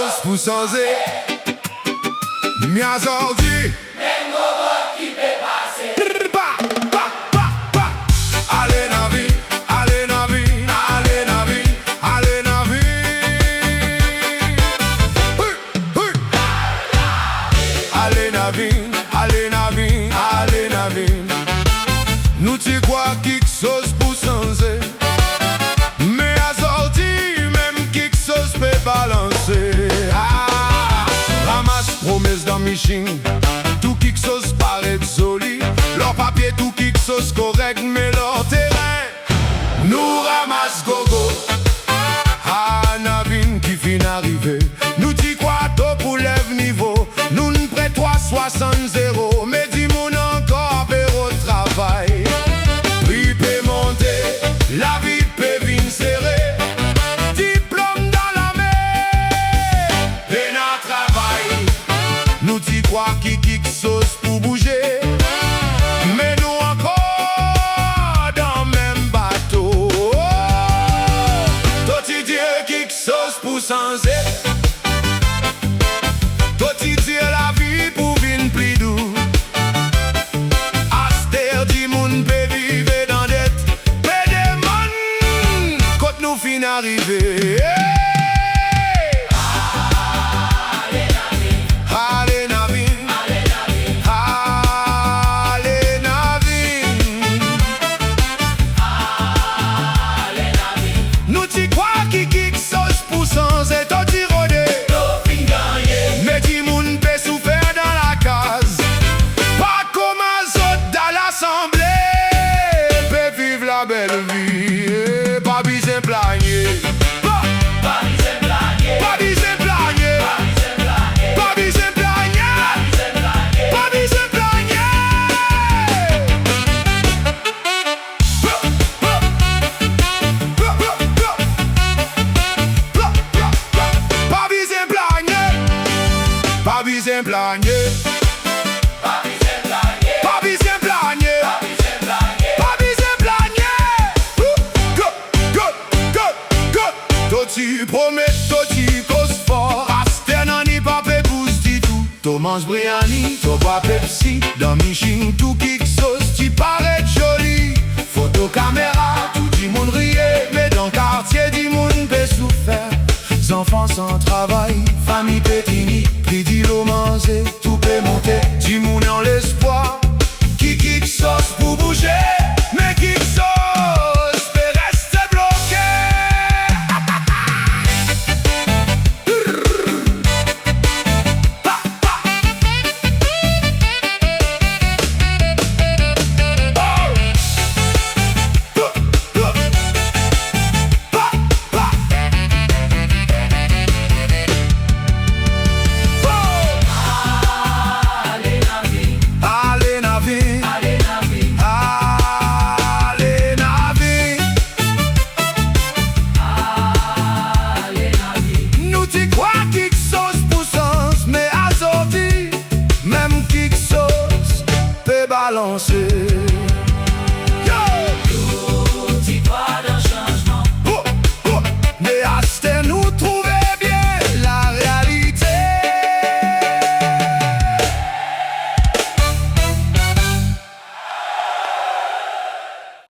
sauce pour changer. Mia zordi. Même robot qui peut passer. Allez navi, allez navi, allez navi, allez navi. Allez navi, allez navi, allez navi. Nous t'y crois quelque chose pour changer. Mais à sortir, même quelque chose peut balancer. Ramasse promesse dans machine. Tout quelque chose paraît joli. Leur papier, tout quelque chose correct, mais leur terrain nous ramasse gogo. Navine qui fin arrivé. Nous t'y crois tôt pour lève niveau. Nous ne prêt 360 mais dis mon encore au travail. Prix peut monter, la vie peut venir serrer. Diplôme dans la main, et notre travail. Nous t'y crois qui sauce pour bouger. Mais nous encore dans le même bateau. Toi tu dis quelque chose pour changer. Toi tu dis la vie pour venir plus doux. Aster du monde peut vivre dans dette. Mais des monde quand nous fin arriver. Allez navine, allez navine. Nous t'y crois qui sauce pour changer. Toi t'y rodé. Mais dis moun peut souffrir dans la case. Pas comme un autre dans l'assemblée. Peut vivre la belle vie. Pas besoin plaigner. Pas besoin plaigner. Pas besoin plaigner. Pas besoin plaigner. Pas besoin plaigner. Pas besoin plaigner. Pas besoin plaigner. Pas besoin plaigner. Toi tu promets, toi tu causes fort. Aster nan ni pas pe pousse du tout. Toi mange Briani, toi bois Pepsi. Dans Miching tout kick sauce, tu parais joli. Photo caméra, tout du monde riait. Mais dans le quartier du monde peut souffrir. Enfants sans travail, famille pétini. Prix d'îlot manger, tout peut monter. Du monde en l'espoir. Qui sauce pour bouger. Mais qui sauce peut rester bloqué. Balancer.